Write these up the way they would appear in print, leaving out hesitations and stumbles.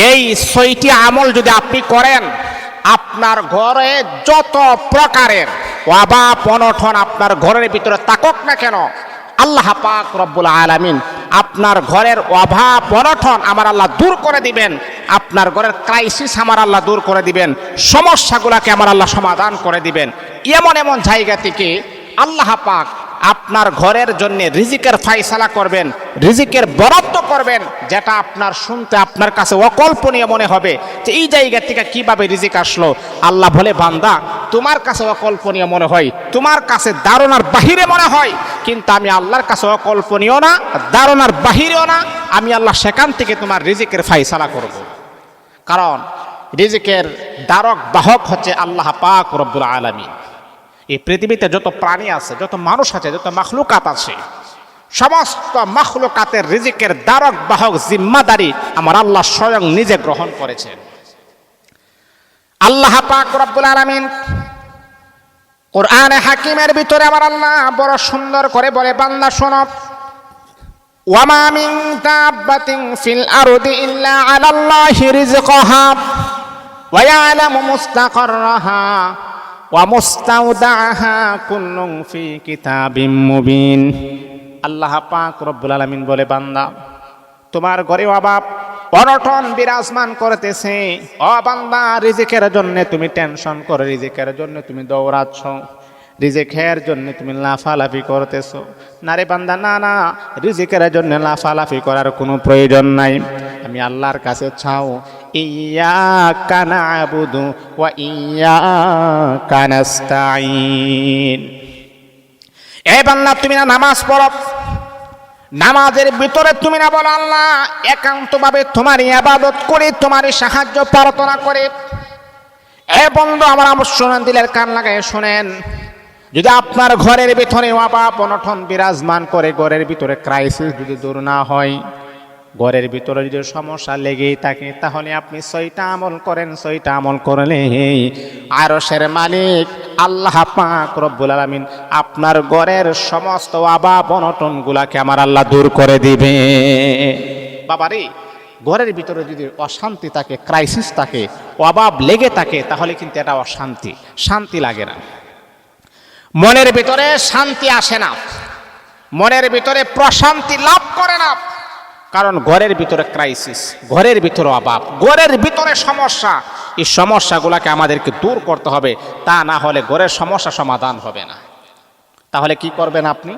এই 6টি আমল যদি আপনি করেন, আপনার ঘরে যত প্রকারের অভাব অনটন আপনার ঘরের ভিতরে থাকুক না কেন, আল্লাহ পাক রব্বুল আলামিন আপনার ঘরের অভাব অনটন আমার আল্লাহ দূর করে দিবেন। আপনার ঘরের ক্রাইসিস আমার আল্লাহ দূর করে দিবেন, সমস্যাগুলোকে আমার আল্লাহ সমাধান করে দিবেন। এমন এমন জায়গা থেকে আল্লাহ পাক আপনার ঘরের জন্য রিজিকের ফায়সালা করবেন, রিজিকের বরাদ্দ করবেন, যেটা আপনার শুনতে আপনার কাছে অকল্পনীয় মনে হবে যে এই জায়গা থেকে কিভাবে রিজিক আসলো। আল্লাহ বলে, বান্দা তোমার কাছে অকল্পনীয় মনে হয়, তোমার কাছে ধারণার বাহিরে মনে হয়, কিন্তু আমি আল্লাহর কাছে অকল্পনীয় না, ধারণার বাহিরেও না, আমি আল্লাহ সেখান থেকে তোমার রিজিকের ফায়সালা করব। কারণ রিজিকের ধারক বাহক হচ্ছে আল্লাহ পাক রব্বুল আলামিন। এই পৃথিবীতে যত প্রাণী আছে, যত মানুষ আছে, যত মাখলুকাত আছে, সমস্ত মাখলুকাতের রিজিকের ধারক বাহক জিম্মাদারি আমার আল্লাহ স্বয়ং নিজে গ্রহণ করেছেন। আল্লাহ পাক রব্বুল আলামিন কোরআনে হাকিমের ভিতরে আমার আল্লাহ বড় সুন্দর করে বলে, বান্দা শোনো, ওয়ামা মিন দাব্বাতিন ফিল আরদি ইল্লা আলাল্লাহি রিজকুহা ওয়া ইয়ালামু মুস্তাকাররাহা ওয়া মুস্তাওদাআহা কুল্লুন ফি কিতাবিম মুবিন। আল্লাহ পাক রব্বুল আলামিন বলে, বান্দা তোমার ঘরে অভাব অনটন বিরাজমান করতেছে, ও বান্দা রিজিকের জন্য তুমি টেনশন করে, রিজিকের জন্য তুমি দৌড়াচ্ছ, রিজিকের জন্য তুমি লাফালাফি করতেছো। না রে বান্দা, না না, রিজিকের জন্য লাফালাফি করার কোনো প্রয়োজন নাই। আমি আল্লাহর কাছে চাও, ইয়াকা না'বুদু ওয়া ইয়াকা নাস্তাঈন। এই বান্দা তুমি না নামাজ পড়ো, নামাজের ভিতরে তুমি না বলো আল্লাহ একান্তভাবে তোমার ইবাদত করে, তোমার সাহায্য প্রার্থনা করে। এ বন্ধু আমার শোনেন, দিলের কান লাগায় শোনেন, যদি আপনার ঘরের ভিতরে অভাব অনটন বিরাজমান করে, ঘরের ভিতরে ক্রাইসিস যদি দূর না হয়, ঘরের ভিতরে যদি সমস্যা লেগেই থাকে, তাহলে আপনি 6টা আমল করেন। 6টা আমল করলে আরশের মালিক আল্লাহ পাক রব্বুল আলামিন আপনার ঘরের সমস্ত অভাব অনটন গুলাকে আমার আল্লাহ দূর করে দিবে। বাবারে, ঘরের ভিতরে যদি অশান্তি থাকে, ক্রাইসিস থাকে, অভাব লেগে থাকে, তাহলে কিন্তু এটা অশান্তি, শান্তি লাগে না। মনের ভিতরে শান্তি আসে না, মনের ভিতরে প্রশান্তি লাভ করে না। কারণ ঘরের ভিতরে ক্রাইসিস, ঘরের ভিতরে অভাব, ঘরের ভিতরে সমস্যা, এই সমস্যাগুলোকে আমাদেরকে দূর করতে হবে, তা না হলে ঘরের সমস্যা সমাধান হবে না। তাহলে কি করবেন আপনি?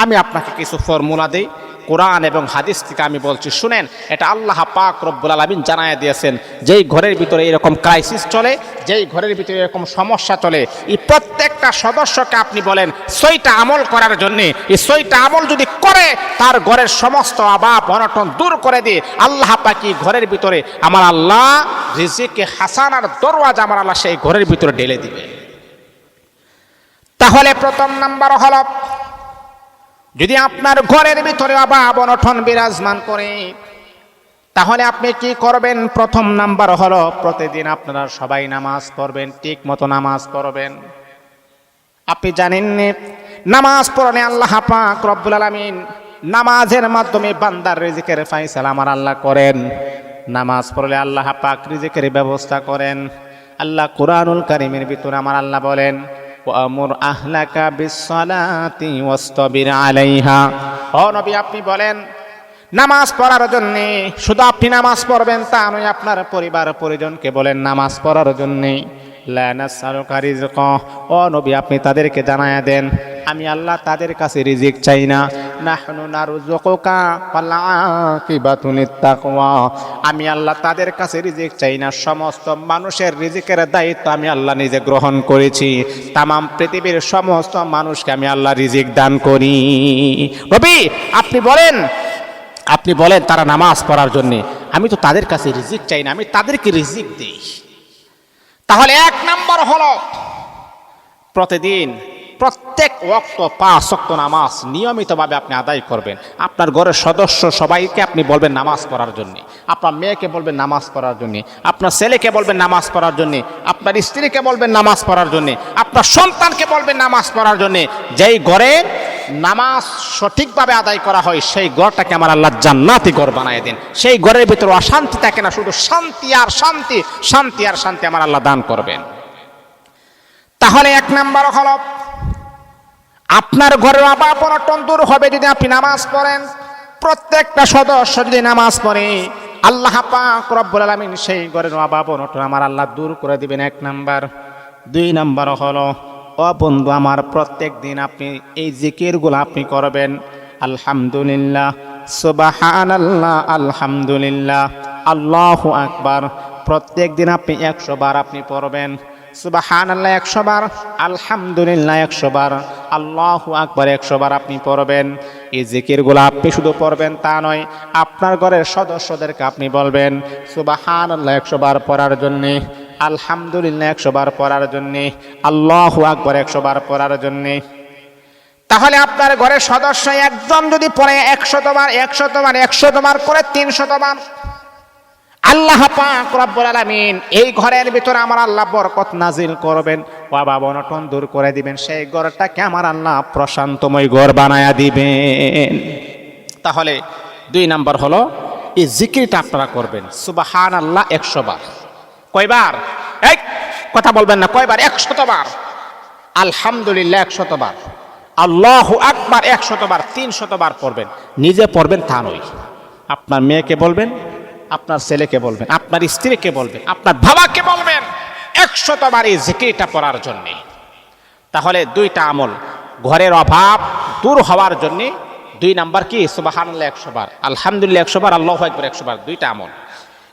আমি আপনাকে কিছু ফর্মুলা দেই, কোরআন এবং হাদিস থেকে আমি বলছি, শুনেন। এটা আল্লাহ পাক রব্বুল আলামিন জানায় দিয়েছেন, যেই ঘরের ভিতরে এরকম ক্রাইসিস চলে, যেই ঘরের ভিতরে এরকম সমস্যা চলে, এই প্রত্যেকটা সদস্যকে আপনি বলেন 6টা আমল করার জন্য। এই 6টা আমল যদি করে, তার ঘরের সমস্ত অভাব অনটন দূর করে দিয়ে আল্লাহ পাক এই ঘরের ভিতরে আমার আল্লাহ রিজিকে হাসানার দরওয়াজা আমার আল্লাহ সেই ঘরের ভিতরে ঢেলে দিবে। তাহলে প্রথম নাম্বার হলো, যদি আপনার ঘরের ভিতরে অভাব অনটন বিরাজমান করে, তাহলে আপনি কি করবেন? প্রথম নাম্বার হলো, প্রতিদিন আপনারা সবাই নামাজ পড়বেন, ঠিক মতো নামাজ পড়বেন। আপনি জানেন নামাজ পড়লে আল্লাহ পাক রব্বুল আলামিন নামাজের মাধ্যমে বান্দার রিজিকের ফায়সালা আমার আল্লাহ করেন। নামাজ পড়লে আল্লাহ পাক রিজিকের ব্যবস্থা করেন। আল্লাহ কুরআনুল কারীমের ভিতরে আমার আল্লাহ বলেন, ওয়ামুর আহলাকা বিসসালাতি ওয়াসতাবির আলাইহা। ও নবী, আপনি বলেন নামাজ পড়ার জন্য, শুধু আপনি নামাজ পড়বেন তা নয়, আপনার পরিবার পরিজনকে বলেন নামাজ পড়ার জন্য। লা নাসআলুকা রিজকা। ও নবী, আপনি তাদেরকে জানায়া দেন, আমি আল্লাহ তাদের কাছে রিজিক চাই না। নাহনু নারযুকুকা ওয়াল আকিবাতু লিত্তাকওয়া। আমি আল্লাহ তাদের কাছে রিজিক চাই না, সমস্ত মানুষের রিজিকের দায়িত্ব আমি আল্লাহ নিজে গ্রহণ করেছি। তামাম পৃথিবীর সমস্ত মানুষকে আমি আল্লাহ রিজিক দান করি। নবী, আপনি বলেন তারা নামাজ পড়ার জন্য, আমি তো তাদের কাছে রিজিক চাই না, আমি তাদেরকে রিজিক দিই। তাহলে 1 নাম্বার হলো, প্রতিদিন প্রত্যেক ওয়াক্ত 5 ওয়াক্ত নামাজ নিয়মিতভাবে আপনি আদায় করবেন। আপনার ঘরের সদস্য সবাইকে আপনি বলবেন নামাজ পড়ার জন্য, আপনার মেয়েকে বলবেন নামাজ পড়ার জন্য, আপনার ছেলেকে বলবেন নামাজ পড়ার জন্য, আপনার স্ত্রীকে বলবেন নামাজ পড়ার জন্য, আপনার সন্তানকে বলবেন নামাজ পড়ার জন্য। যেই ঘরে নামাজ সঠিকভাবে আদায় করা হয়, সেই ঘরটাকে আমার আল্লাহ জান্নাতি ঘর বানায় দিন। সেই ঘরের ভিতরে অশান্তি থাকে না, শুধু শান্তি আর শান্তি, শান্তি আর শান্তি আমার আল্লাহ দান করবেন। তাহলে এক নাম্বার হলো আপনার ঘরের অভাব অনটন দূর হবে যদি আপনি নামাজ পড়েন। প্রত্যেকটা সদস্য যদি নামাজ পড়ে, আল্লাহ পাক রব্বুল আলামিন সেই ঘরের অভাব অনটন আমার আল্লাহ দূর করে দিবেন, এক নাম্বার। দুই নাম্বার হলো, ও বন্ধু আমার, প্রত্যেক দিন আপনি এই জিকিরগুলো আপনি করবেন। আলহামদুলিল্লাহ, সুবহানাল্লাহ, আলহামদুলিল্লাহ, আল্লাহু আকবার। প্রত্যেক দিন আপনি 100 বার আপনি পড়বেন। সুবহানাল্লাহ 100 বার, আলহামদুলিল্লাহ 100 বার, আল্লাহু আকবার 100 বার আপনি পড়বেন। এই জিকিরগুলো আপনি শুধু পড়বেন তা নয়, আপনার ঘরের সদস্যদেরকে আপনি বলবেন সুবহানাল্লাহ 100 বার পড়ার জন্যে, আলহামদুলিল্লাহ 100 বার পড়ার জন্যে, আল্লাহু আকবার 100 বার পড়ার জন্যে। তাহলে আপনার ঘরের সদস্য একজন যদি পড়ে 100 বার 100 বার 100 বার করে 300 বার, আল্লাহ পাক রব্বুল আলামিন এই ঘরের ভিতরে আমার আল্লাহ বরকত নাজিল করবেন, অভাব অনটন দূর করে দিবেন। সেই ঘরটাকে আমার আল্লাহ প্রশান্তময় ঘর বানায়া দিবেন। তাহলে 2 নাম্বার হলো এই জিকিরটা আপনারা করবেন সুবহানাল্লাহ 100 বার। কয়বার? এই কথা বলবেন না, কয়বার? 100 বার। আলহামদুলিল্লাহ 100 বার, আল্লাহু আকবার 100 বার, 300 বার পড়বেন। নিজে পড়বেন তা নয়, আপনার মেয়েকে বলবেন, আপনার ছেলেকে বলবেন, আপনার স্ত্রীকে বলবেন, আপনার বাবাকে বলবেন 100 বার এই জিকিরটা পড়ার জন্যে। তাহলে 2টা আমল ঘরের অভাব দূর হওয়ার জন্যে। 2 নাম্বার কি? সুবহানাল্লাহ 100 বার, আলহামদুলিল্লাহ 100 বার, আল্লাহু আকবার 100 বার, 2টা আমল।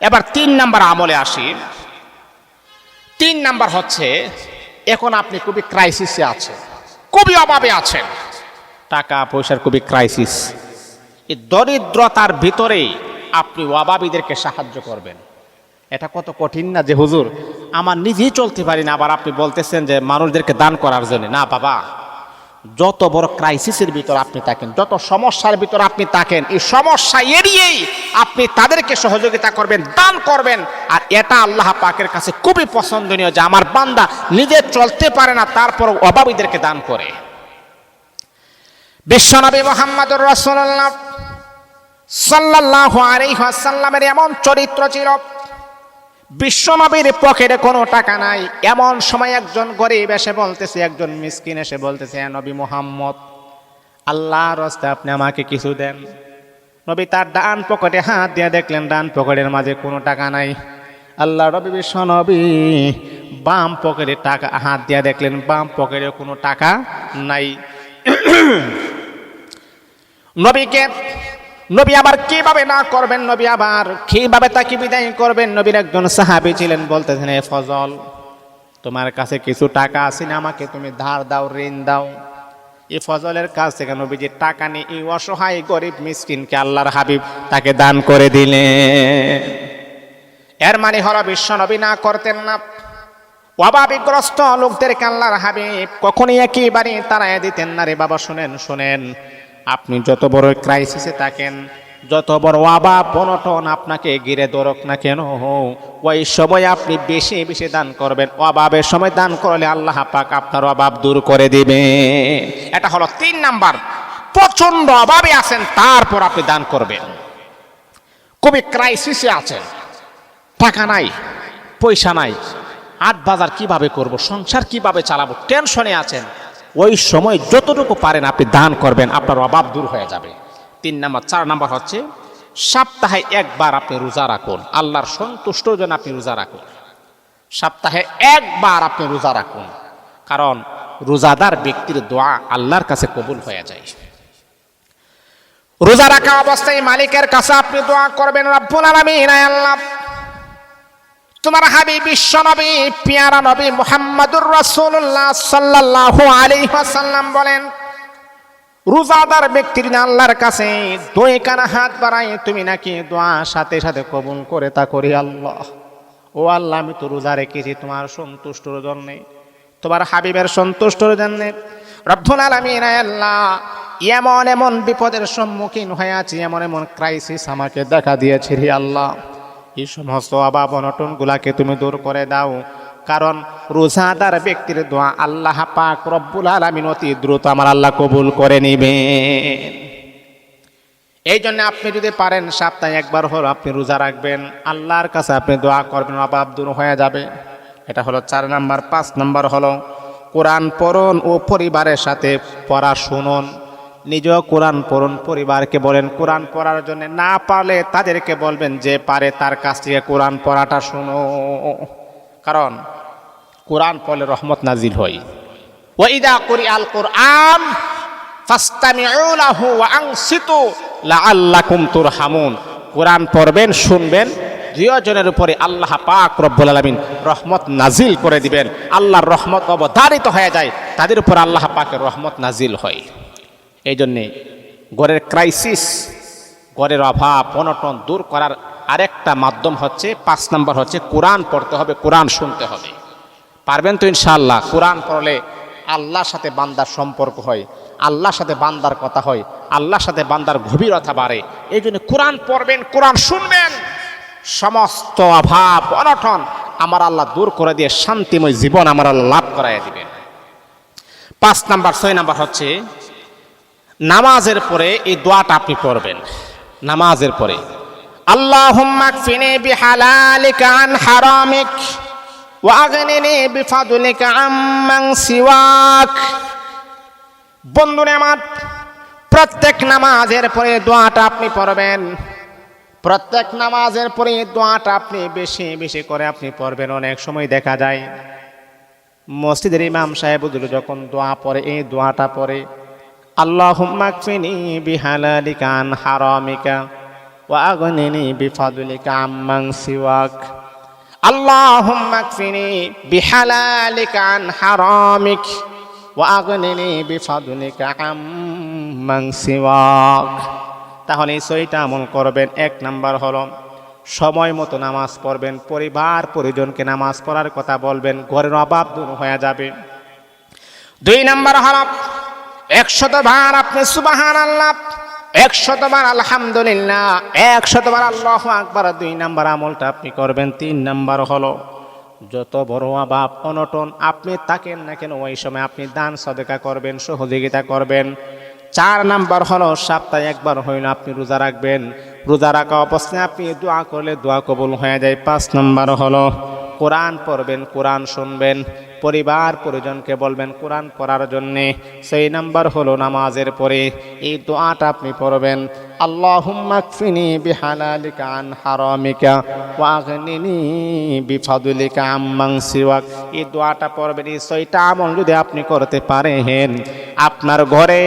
এবার 3 নাম্বার আমলে আসি। 3 নাম্বার হচ্ছে, এখন আপনি খুবই ক্রাইসিসে আছেন, খুবই অভাবে আছেন, টাকা পয়সার খুবই ক্রাইসিস। এই দরিদ্রতার ভিতরেই আপনি অভাবীদেরকে সাহায্য করবেন। এটা কত কঠিন না যে হুজুর আমার নিজেই চলতে পারি না, আবার আপনি বলতেছেন যে মানুষদেরকে দান করার জন্য। না বাবা, যত বড় ক্রাইসিসের ভিতর আপনি থাকেন, যত সমস্যার ভিতর আপনি থাকেন, এই সমস্যা এড়িয়েই আপনি তাদেরকে সহযোগিতা করবেন, দান করবেন। আর এটা আল্লাহ পাকের কাছে খুবই পছন্দনীয় যে আমার বান্দা নিজে চলতে পারে না, তারপর অভাবীদেরকে দান করে। বিশ্বনবী মুহাম্মদুর রাসূলুল্লাহ সাল্লাল্লাহু আলাইহি ওয়াসাল্লামের এমন চরিত্র ছিল, বিশ্বনবীর পকেটে কোনো টাকা নাই, এমন সময় একজন গরিব এসে বলতেছে, একজন মিসকিন এসে বলতেছে, নবী মুহাম্মদ, আল্লাহর রাস্তায় আপনি আমাকে কিছু দেন। নবী তার ডান পকেটে হাত দিয়ে দেখলেন ডান পকেটের মাঝে কোনো টাকা নাই। আল্লাহ নবী বিশ্বনবী বাম পকেটে টাকা হাত দিয়ে দেখলেন বাম পকেটে কোনো টাকা নাই। নবী আবার কিভাবে না করবেন, নবী আবার কিভাবে তাকে বিদায় করবেন? নবীর একজন সাহাবী ছিলেন, বলতেছেন, এ ফজল, তোমার কাছে কিছু টাকা আছে না, আমাকে তুমি ধার দাও, ঋণ দাও। এই ফজলের কাছ থেকে নবীজি টাকা নিয়ে এই অসহায় গরিব মিসকিনকে আল্লাহর হাবিব তাকে দান করে দিলেন। এর মানে হলো বিশ্ব নবী না করতেন না, অভাবগ্রস্ত লোকদেরকে আল্লাহর হাবিব কখনই একেবারে তাড়াইয়া দিতেন না। রে বাবা শুনেন শুনেন, আপনি যত বড় ক্রাইসিসে থাকেন, যত বড় অভাব অনটন আপনাকে ঘিরে ধরুক না কেন, ওই সময় আপনি বেশি বেশি দান করবেন। অভাবের সময় দান করলে আল্লাহ পাক আপনার অভাব দূর করে দিবেন। এটা হলো 3 নাম্বার। প্রচন্ড অভাবে আছেন, তারপর আপনি দান করবেন। খুবই ক্রাইসিসে আছেন, টাকা নাই, পয়সা নাই, হাট বাজার কিভাবে করব, সংসার কিভাবে চালাবো, টেনশনে আছেন, ওই সময় যতটুকু পারেন আপনি দান করবেন, আপনার অভাব দূর হয়ে যাবে। 3 নাম্বার। 4 নাম্বার হচ্ছে, সপ্তাহে 1 বার আপনি রোজা রাখুন, আল্লাহর সন্তুষ্টর জন্য আপনি রোজা রাখুন। সপ্তাহে 1 বার আপনি রোজা রাখুন, কারণ রোজাদার ব্যক্তির দোয়া আল্লাহর কাছে কবুল হয়ে যায়। রোজা রাখা অবস্থায় মালিকের কাছে আপনি দোয়া করবেন, রব্বুল আলামিন, আয় আল্লাহ, তোমার হাবিব বিশ্ব নবী পিয়ারা নবী মুহাম্মদুর রাসূলুল্লাহ সাল্লাল্লাহু আলাইহি ওয়াসাল্লাম বলেন, রোজাদার ব্যক্তির আল্লাহর কাছে 2 কানা হাত বাড়ায় তুমি নাকি দোয়া সাথে সাথে কবুল করে তা করি। আল্লাহ, ও আল্লাহ, আমি তো রোজা রেখেছি তোমার সন্তুষ্টর জন্য, তোমার হাবিবের সন্তুষ্টর জন্য। রব্বুল আলামিন, আল্লাহ, এমন এমন বিপদের সম্মুখীন হয়ে আছি, এমন এমন ক্রাইসিস আমাকে দেখা দিয়েছে রে আল্লাহ, এই সমস্ত অভাব অনটন গুলাকে তুমি দূর করে দাও। কারণ রোজাদার ব্যক্তির দোয়া আল্লাহ পাক রব্বুল আলামিন অতি দ্রুত আমার আল্লাহ কবুল করে নেবেন। এই জন্য আপনি যদি পারেন সপ্তাহে একবার হলো আপনি রোজা রাখবেন, আল্লাহর কাছে আপনি দোয়া করবেন, অভাব দূর হয়ে যাবে। এটা হলো 4 নাম্বার। 5 নাম্বার হলো কোরআন পড়ুন ও পরিবারের সাথে পড়া শুনুন। নিজেও কোরআন পড়ুন, পরিবারকে বলেন কোরআন পড়ার জন্য, না পারলে তাদেরকে বলবেন যে পারে তার কাছ থেকে কোরআন পড়াটা শুনো। কারণ কোরআন পড়লে রহমত নাজিল হয়। ওয়া ইযা কুরিআল কুরআন ফাসতামিউ লাহু ওয়া আনসিতু লাআল্লাকুম তুরহামুন। কোরআন পড়বেন, শুনবেন, দুইজনের উপরে আল্লাহ পাক রব্বুল আলামিন রহমত নাজিল করে দিবেন। আল্লাহর রহমত অবধারিত হয়ে যায়, তাদের উপর আল্লাহ পাকের রহমত নাজিল হয়। এই জন্যে ঘরের ক্রাইসিস, ঘরের অভাব অনটন দূর করার আরেকটা মাধ্যম হচ্ছে 5 নাম্বার হচ্ছে কোরআন পড়তে হবে, কোরআন শুনতে হবে। পারবেন তো ইনশাআল্লাহ? কোরআন পড়লে আল্লাহর সাথে বান্দার সম্পর্ক হয়, আল্লাহর সাথে বান্দার কথা হয়, আল্লাহর সাথে বান্দার গভীরতা বাড়ে। এই জন্য কোরআন পড়বেন, কোরআন শুনবেন, সমস্ত অভাব অনটন আমার আল্লাহ দূর করে দিয়ে শান্তিময় জীবন আমার আল্লাহ লাভ করাইয়া দিবেন। 5 নাম্বার। 6 নাম্বার হচ্ছে নামাজের পরে এই দোয়াটা আপনি পড়বেন। নামাজের পরে আল্লাহুম্মা কফিনি বিহালালিকা আন হারামিক ওয়া আগনিনি বিফাদলিকা আম্মান সিওয়াক। বন্ধুরা আমার, প্রত্যেক নামাজের পরে দোয়াটা আপনি পড়বেন। প্রত্যেক নামাজের পরে দোয়াটা আপনি বেশি বেশি করে আপনি পড়বেন। অনেক সময় দেখা যায় মসজিদের ইমাম সাহেব যখন দোয়া পড়ে, এই দোয়াটা পড়ে আল্লাহুম্মা কফিনি বিহালালিকা আন হারামিকা ওয়া আগনিনি বিফাদলিকা আম্মান সিওয়াক। আল্লাহুম্মা কফিনি বিহালালিকা আন হারামিক ওয়া আগনিনি বিফাদলিকা আম্মান সিওয়াক। তাহলে এই 6টা আমল করবেন। 1 নাম্বার হলো সময় মতো নামাজ পড়বেন, পরিবার পরিজনকে নামাজ পড়ার কথা বলবেন, ঘরের অভাব দূর হয়ে যাবে। 2 নাম্বার হলো 100 বার আপনি সুবহানাল্লাহ, 100 বার আলহামদুলিল্লাহ, 100 বার আল্লাহু আকবার। 2 নাম্বার আমলটা আপনি করবেন। 3 নাম্বার হলো যত বড় অভাব অনটন আপনি থাকেন না কেন, ওই সময় আপনি দান সদকা করবেন, সহযোগিতা করবেন। 4 নাম্বার হলো সপ্তাহে একবার হইলে আপনি রোজা রাখবেন। রোজা রাখা অবস্থায় আপনি দোয়া করলে দোয়া কবুল হয়ে যায়। 5 নাম্বার হলো কোরআন পড়বেন, কোরআন শুনবেন, পরিবার পরিজনকে বলবেন কোরআন পড়ার জন্যে। 6 নাম্বার হলো নামাজের পরে এই দোয়াটা আপনি পড়বেন আল্লাহুম্মা কফিনি বিহালালিকা আন হারামিকা ওয়া আগনিনি বিফাদলিকা আম্মান সিওয়াক। এই দোয়াটা পড়বেন। এই 6টা আমল যদি আপনি করতে পারেন, আপনার ঘরে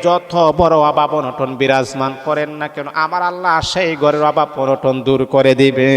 যত বড় অভাব অনটন বিরাজমান করেন না কেন, আমার আল্লাহ সেই ঘরের অভাব অনটন দূর করে দিবে।